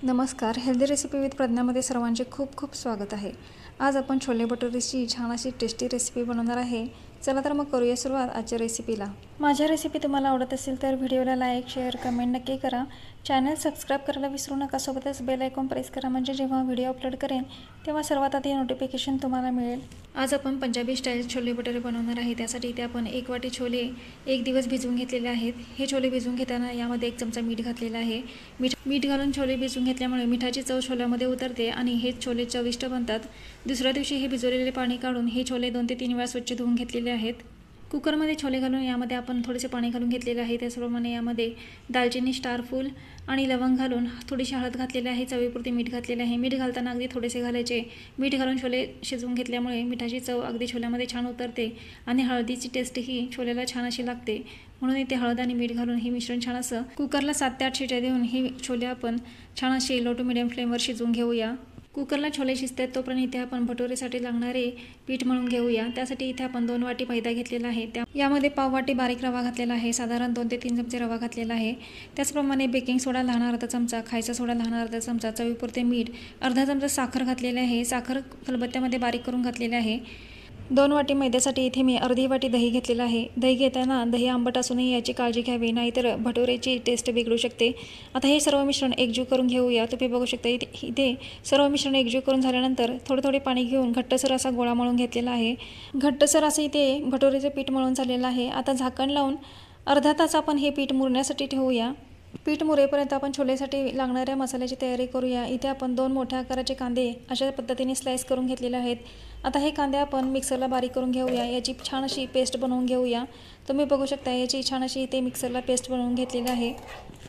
नमस्कार. Healthy recipe with प्रज्ञामध्ये सर्वांचे खूप खूप स्वागत आहे. आज आपण छोले भटुरेची छान अशी टेस्टी रेसिपी बनवणार आहे. चला तर मग करूया सुरुवात आजच्या रेसिपीला. माझ्या रेसिपी तुम्हाला आवडत असेल तर व्हिडिओला लाईक, शेअर, कमेंट नक्की करा. चॅनल सबस्क्राईब करायला विसरू नका. सोबतच बेल आयकॉन प्रेस करा म्हणजे जेव्हा व्हिडिओ अपलोड करेन तेव्हा सर्वात आधी नोटिफिकेशन तुम्हाला मिळेल. आज आपण पंजाबी स्टाईल छोले भटुरे बनवणार आहे. त्यासाठी इथे आपण 1 वाटी छोले 1 दिवस भिजवून घेतलेले आहेत. हे छोले भिजवून घेताना यामध्ये 1 चमचा मीठ घातलेला आहे. मीठ घालून छोले भिजवून घेतल्यामुळे मिठाची चव छोल्यामध्ये उतरते आणि हे छोले चविष्ट बनतात. दुसऱ्या दिवशी हे भिजवलेले पाणी काढून हे छोले 2 ते 3 वेळा स्वच्छ धुवून घेतलेले आहेत. कुकरमध्ये छोले घालून यामध्ये आपण थोडेसे पाणी घालून घेतलेले आहे. त्याचप्रमाणे यामध्ये दालचिनी, स्टार फूल आणि लवंग घालून थोडीशी हळद घातलेली आहे. चवीपुरते मीठ घातलेले आहे. मीठ घालताना अगदी थोडेसे घालायचे. मीठ घालून छोले शिजवून घेतल्यामुळे मिठाची चव अगदी छोल्यामध्ये छान उतरते आणि हळदीची टेस्टही छोल्याला छान अशी लागते. म्हणून इथे हळद आणि मीठ घालून हे मिश्रण छान असं कुकरला 7 ते 8 शिट्या देऊन हे छोले आपण छान असे लो टू मिडियम फ्लेमवर शिजवून घेऊया. कुकरला छोले शिजतात तोपर्यंत इथे आपण भटुरेसाठी लागणारे पीठ मळून घेऊया. त्यासाठी इथे आपण 2 वाटी मैदा घेतलेला आहे. यामध्ये पाव वाटी बारीक रवा घातलेला आहे. साधारण 2 ते 3 चमचे रवा घातलेला आहे. त्याचप्रमाणे बेकिंग सोडा लहान अर्धा चमचा, खायचा सोडा लहान अर्धा चमचा, चवीपुरते मीठ, अर्धा चमचा साखर घातलेले आहे. साखर खलबत्त्यामध्ये बारीक करून घातलेले आहे. 2 वाटी मैद्यासाठी इथे मी अर्धी वाटी दही घेतलेला आहे. दही घेताना दही आंबट असूनही याची काळजी घ्यावी, नाहीतर भटुरेची टेस्ट बिघडू शकते. आता हे सर्व मिश्रण एकजीव करून घेऊया. तुम्ही बघू शकता इथे सर्व मिश्रण एकजीव करून झाल्यानंतर थोडे पाणी घेऊन घट्टसर असा गोळा मळून घेतलेला आहे. घट्टसर असं इथे भटुरेचे पीठ मळून झालेलं आहे. आता झाकण लावून अर्धा तास आपण हे पीठ मुरण्यासाठी ठेवूया. पीठ मुरेपर्यंत आपण छोलेसाठी लागणाऱ्या मसाल्याची तयारी करूया. इथे आपण 2 मोठ्या आकाराचे कांदे अशा पद्धतीने स्लाइस करून घेतलेले आहेत. आता हे कांदे आपण मिक्सरला बारीक करून घेऊया. याची छान अशी पेस्ट बनवून घेऊया. तुम्ही बघू शकता याची छान अशी इथे मिक्सरला पेस्ट बनवून घेतलेली आहे.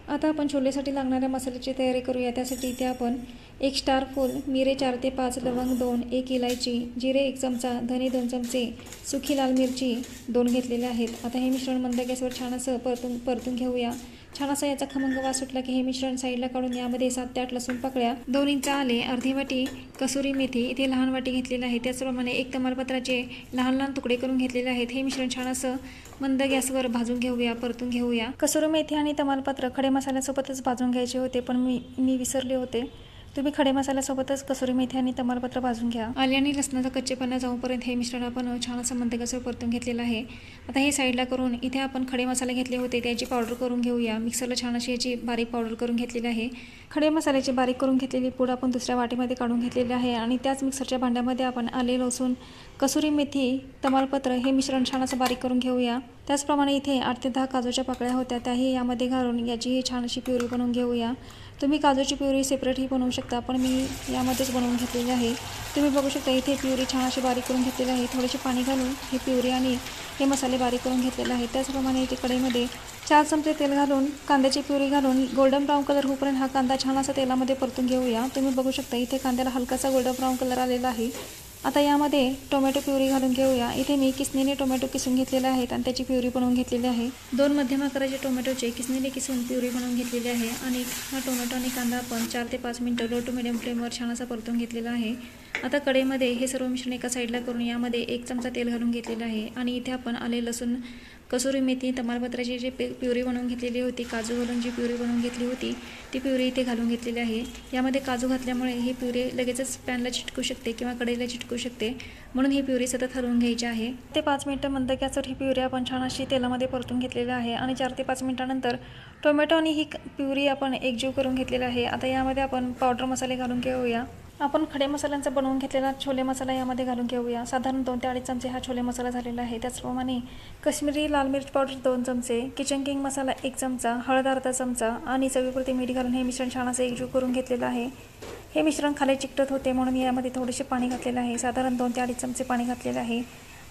आता आपण छोलेसाठी लागणाऱ्या मसाल्याची तयारी करूया. त्यासाठी इथे आपण 1 स्टार फूल, मिरे 4 ते 5, लवंग 2, 1 इलायची, जिरे 1 चमचा, धने 2 चमचे, सुकी लाल मिरची 2 घेतलेले आहेत. आता हे मिश्रण मंद गॅसवर छान असं परतून घेऊया. छान असा याचा खमंग वास सुटला की हे मिश्रण साईडला काढून यामध्ये 7 ते 8 लसूण पाकळ्या, 2 इंच आले, अर्धी वाटी कसुरी मेथी इथे लहान वाटी घेतलेली आहे. त्याचप्रमाणे 1 तमालपत्राचे लहान लहान तुकडे करून घेतलेले आहेत. हे मिश्रण छान असं मंद गॅसवर भाजून घेऊया, परतून घेऊया. कसुरी मेथी आणि तमालपत्र खडे मसाल्यासोबतच भाजून घ्यायचे होते, पण मी विसरले होते. तुम्ही खडे मसाल्यासोबतच कसुरी मेथी आणि तमालपत्र भाजून घ्या. आले आणि लसणाचा कच्चेपणा जाऊपर्यंत हे मिश्रण आपण छान असं मंद गॅसवर परतून घेतलेलं आहे. आता हे साईडला करून इथे आपण खडे मसाले घेतले होते त्याची पावडर करून घेऊया. मिक्सरला छान अशी याची बारीक पावडर करून घेतलेली आहे. खडे मसाल्याची बारीक करून घेतलेली पूड आपण दुसऱ्या वाटीमध्ये काढून घेतलेली आहे आणि त्याच मिक्सरच्या भांड्यामध्ये आपण आले, लसूण, कसुरी मेथी, तमालपत्र हे मिश्रण छान असं बारीक करून घेऊया. त्याचप्रमाणे इथे 8 ते 10 काजूच्या पाकळ्या होत्या, त्याही यामध्ये घालून याची छान अशी प्युरी बनवून घेऊया. तुम्ही काजूची प्युरी सेपरेटही बनवू शकता, पण मी यामध्येच बनवून घेतलेली आहे. तुम्ही बघू शकता इथे प्युरी छान अशी बारीक करून घेतलेली आहे. थोडेसे पाणी घालून ही प्युरी आणि हे मसाले बारीक करून घेतलेले आहेत. त्याचप्रमाणे इथे कढईमध्ये 4 चमचे तेल घालून कांद्याची प्युरी घालून गोल्डन ब्राऊन कलर होईपर्यंत हा कांदा छान असा तेलामध्ये परतून घेऊया. तुम्ही बघू शकता इथे कांद्याला हलकासा गोल्डन ब्राऊन कलर आलेला आहे. आता यामध्ये टोमॅटो प्युरी घालून घेऊया. इथे मी किसणीने टोमॅटो किसून घेतलेले आहेत आणि त्याची प्युरी बनवून घेतलेली आहे. 2 मध्यम आकाराचे टोमॅटोचे किसणीने किसून प्युरी बनवून घेतलेली आहे आणि हा टोमॅटो आणि कांदा आपण 4 ते 5 मिनिटं लो टू मिडियम फ्लेमवर छान असा परतून घेतलेला आहे. आता कढईमध्ये हे सर्व मिश्रण एका साईडला करून यामध्ये 1 चमचा तेल घालून घेतलेलं आहे आणि इथे आपण आले, लसूण, कसुरी मेथी, तमालपत्राची जी प्युरी बनवून घेतलेली होती, काजू घालून जी प्युरी बनवून घेतली होती ती प्युरी इथे घालून घेतलेली आहे. यामध्ये काजू घातल्यामुळे ही प्युरी लगेचच पॅनला चिटकू शकते किंवा कढईला चिटकू शकते, म्हणून ही प्युरी सतत हलवून घ्यायची आहे. ते 5 मिनिटं मंद गॅसवर ही प्युरी आपण छान अशी तेलामध्ये परतून घेतलेली आहे आणि 4 ते 5 मिनिटानंतर टोमॅटो आणि ही प्युरी आपण एकजीव करून घेतलेली आहे. आता यामध्ये आपण पावडर मसाले घालून घेऊया. आपण खडे मसाल्यांचा बनवून घेतलेला छोले मसाला यामध्ये घालून घेऊया. साधारण 2 ते 2.5 चमचे हा छोले मसाला झालेला आहे. त्याचप्रमाणे काश्मीरी लाल मिर्च पावडर 2 चमचे, किचन किंग मसाला 1 चमचा, हळद अर्धा चमचा आणि चवीपुरते मीठ घालून हे मिश्रण छान असं एकजीव करून घेतलेलं आहे. हे मिश्रण खाली चिकटत होते म्हणून यामध्ये थोडेसे पाणी घातलेलं आहे. साधारण 2 ते 2.5 चमचे पाणी घातलेलं आहे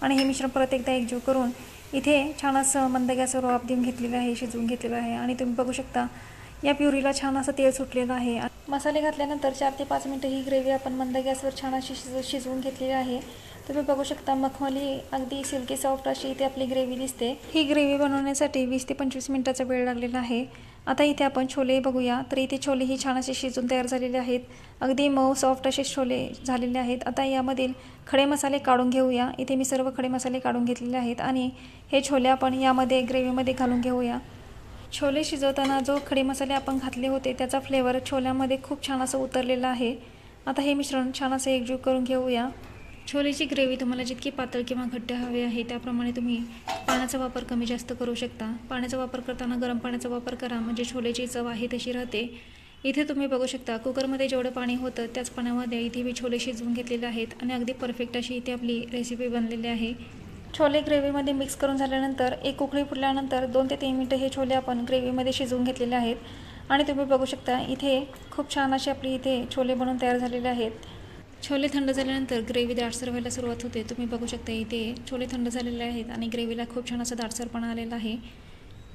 आणि हे मिश्रण परत एकदा एकजीव करून इथे छान असं मंद गॅसवर वाफ देऊन घेतलेलं आहे, शिजवून घेतलेलं आहे आणि तुम्ही बघू शकता या प्युरीला छान असं तेल सुटलेलं आहे. मसाले घातल्यानंतर 4 ते 5 मिनिटं ही ग्रेव्ही आपण मंद गॅसवर छान अशी शिजवून घेतलेली आहे. तुम्ही बघू शकता मखमली अगदी सिल्की सॉफ्ट अशी इथे आपली ग्रेव्ही दिसते. ही ग्रेव्ही बनवण्यासाठी 20 ते 25 मिनिटाचा वेळ लागलेला आहे. आता इथे आपण छोले बघूया. तर इथे छोले ही छान असे शिजून तयार झालेले आहेत. अगदी मऊ सॉफ्ट असे छोले झालेले आहेत. आता यामधील खडे मसाले काढून घेऊया. इथे मी सर्व खडे मसाले काढून घेतलेले आहेत आणि हे छोले आपण यामध्ये ग्रेव्हीमध्ये घालून घेऊया. छोले शिजवताना जो खडे मसाले आपण घातले होते त्याचा फ्लेवर छोल्यामध्ये खूप छान असं उतरलेला आहे। आता हे मिश्रण छान असं एकजीव करून घेऊया। छोलेची ग्रेव्ही तुम्हाला जितकी पातळ किंवा घट्ट हवी आहे त्याप्रमाणे तुम्ही पाण्याचा वापर कमी जास्त करू शकता। पाण्याचा वापर करताना गरम पाण्याचा वापर करा, म्हणजे छोलेची चव आहे तशी राहते। इथे तुम्ही बघू शकता कुकरमध्ये जेवढं पाणी होतं त्याच पाण्यामध्ये इथे मी छोले शिजवून घेतलेले आहेत आणि अगदी परफेक्ट अशी इथे आपली रेसिपी बनलेली आहे। छोले ग्रेव्हीमध्ये मिक्स करून झाल्यानंतर एक उकळी फुटल्यानंतर 2 ते 3 मिनिटं हे छोले आपण ग्रेव्हीमध्ये शिजवून घेतलेले आहेत आणि तुम्ही बघू शकता इथे खूप छान असे आपली इथे छोले बनवून तयार झालेले आहेत। छोले थंड झाल्यानंतर ग्रेव्ही दाटसर व्हायला सुरुवात होते। तुम्ही बघू शकता इथे छोले थंड झालेले आहेत आणि ग्रेव्हीला खूप छान असा दाटसरपणा आलेला आहे।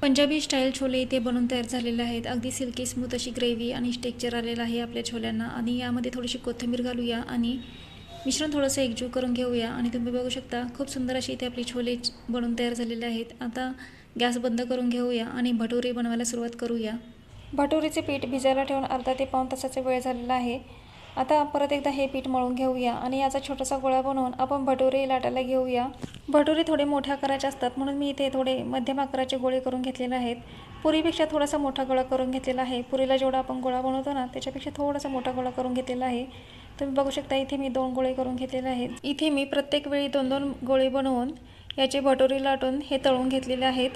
पंजाबी स्टाईल छोले इथे बनवून तयार झालेले आहेत। अगदी सिल्की स्मूथ अशी ग्रेव्ही आणि टेक्स्चर आलेलं आहे आपल्या छोल्यांना आणि यामध्ये थोडीशी कोथिंबीर घालूया आणि मिश्रण थोडंसं एकजीव करून घेऊया आणि तुम्ही बघू शकता खूप सुंदर अशी इथे आपली छोले बनवून तयार झालेले आहेत। आता गॅस बंद करून घेऊया आणि भटुरे बनवायला सुरुवात करूया। भटुरीचे पीठ भिजायला ठेवून अर्धा ते पाऊण तासाचा वेळ झालेला आहे। आता परत एकदा हे पीठ मळून घेऊया आणि याचा छोटासा गोळा बनवून आपण भटुरे लाटायला घेऊया। भटुरे थोडे मोठ्या आकाराचे असतात म्हणून मी इथे थोडे मध्यम आकाराचे गोळे करून घेतलेले आहेत। पुरीपेक्षा थोडासा मोठा गोळा करून घेतलेला आहे। पुरीला जेवढा आपण गोळा बनवतो ना त्याच्यापेक्षा थोडासा मोठा गोळा करून घेतलेला आहे। तुम्ही बघू शकता इथे मी 2 गोळे करून घेतलेले आहेत। इथे मी प्रत्येक वेळी 2-2 गोळे बनवून याचे भटुरे लाटून हे तळून घेतलेले आहेत।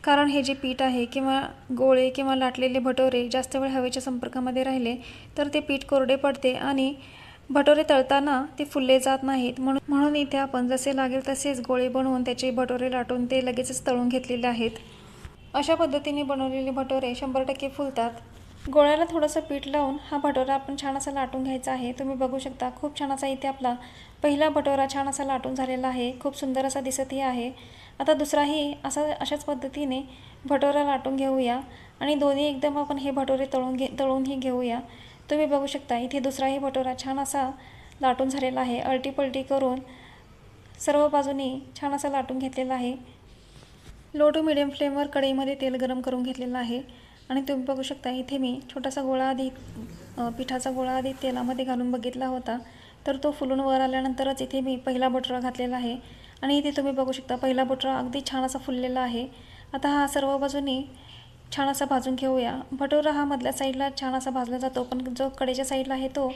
कारण हे जे पीठ आहे किंवा गोळे किंवा लाटलेले भटुरे जास्त वेळ हवेच्या संपर्कामध्ये राहिले तर ते पीठ कोरडे पडते आणि भटुरे तळताना ते फुलले जात नाहीत। म्हणून इथे आपण जसे लागेल तसेच गोळे बनवून त्याचे भटुरे लाटून ते लगेचच तळून घेतलेले आहेत। अशा पद्धतीने बनवलेले भटुरे 100% फुलतात। गोळ्याला थोडंसं पीठ लावून हा भटुरा आपण छान असा लाटून घ्यायचा आहे। तुम्ही बघू शकता खूप छान असा इथे आपला पहिला भटुरा छान असा लाटून झालेला आहे। खूप सुंदर असा दिसतही आहे। आता दुसराही अशाच पद्धतीने भटुरा लाटून घेऊया आणि दोन्ही एकदम आपण हे भटुरे तळूनही घेऊया। तुम्ही बघू शकता इथे दुसराही भटुरा छान असा लाटून झालेला आहे। अलटी पलटी करून सर्व बाजूनी छान असा लाटून घेतलेला आहे। लो टू मिडियम फ्लेमवर कढईमध्ये तेल गरम करून घेतलेलं आहे आणि तुम्ही बघू शकता इथे मी छोटासा गोळा आधी पिठाचा गोळा आधी तेलामध्ये घालून बघितला होता तर तो फुलून वर आल्यानंतरच इथे मी पहिला भटुरा घातलेला आहे आणि इथे तुम्ही बघू शकता पहिला भटुरा अगदी छान असा फुललेला आहे। आता हा सर्व बाजूनी छान असा भाजून घेऊया। भटुरा हा मधल्या साईडला छान असा भाजला जातो पण जो कडेच्या साईडला आहे तो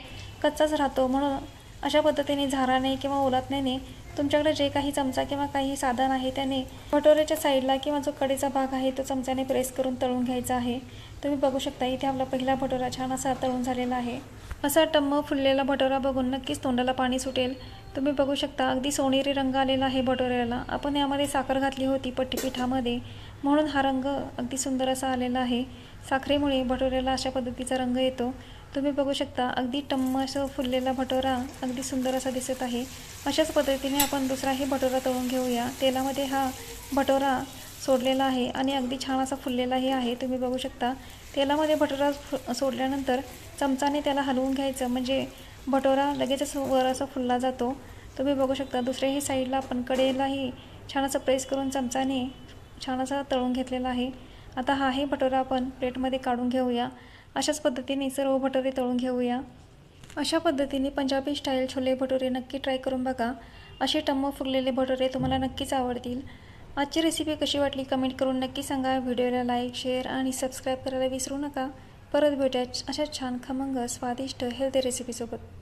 कच्चाच राहतो। म्हणून अशा पद्धतीने झाराने किंवा उलटण्याने तुमच्याकडे जे काही चमचा किंवा काही साधन आहे त्याने भटुऱ्याच्या साईडला किंवा जो कडेचा भाग आहे तो चमच्याने प्रेस करून तळून घ्यायचा आहे। तुम्ही बघू शकता इथे आपला पहिला भटुरा छान असा तळून झालेला आहे। असा टम्म फुललेला भटुरा बघून नक्कीच तोंडाला पाणी सुटेल। तुम्ही बघू शकता अगदी सोनेरी रंग आलेला आहे भटुऱ्याला। आपण यामध्ये साखर घातली होती पट्टीपिठामध्ये म्हणून हा रंग अगदी सुंदर असा आलेला आहे। साखरेमुळे भटुऱ्याला अशा पद्धतीचा रंग येतो। तुम्ही बघू शकता अगदी टम्म असं फुललेला भटुरा अगदी सुंदर असा दिसत आहे। अशाच पद्धतीने आपण दुसराही भटुरा तळून घेऊया। तेलामध्ये हा भटुरा सोडलेला आहे आणि अगदी छान असा फुललेलाही आहे। तुम्ही बघू शकता तेलामध्ये भटुरा सोडल्यानंतर चमचाने त्याला हलवून घ्यायचं, म्हणजे भटुरा लगेचच वर असा फुलला जातो। तुम्ही बघू शकता दुसऱ्याही साईडला आपण कडेलाही छान असं प्रेस करून चमचाने छान असा तळून घेतलेला आहे। आता हाही भटुरा आपण प्लेटमध्ये काढून घेऊया। अशाच पद्धतीने सर्व भटुरे तळून घेऊया। अशा पद्धतीने पंजाबी स्टाईल छोले भटुरे नक्की ट्राय करून बघा। असे टम्म फुललेले भटुरे तुम्हाला नक्कीच आवडतील। आजची रेसिपी कशी वाटली कमेंट करून नक्की सांगा। व्हिडिओला लाईक, शेअर आणि सबस्क्राईब करायला विसरू नका। परत भेटूया अशाच छान खमंग स्वादिष्ट हेल्दी रेसिपीसोबत।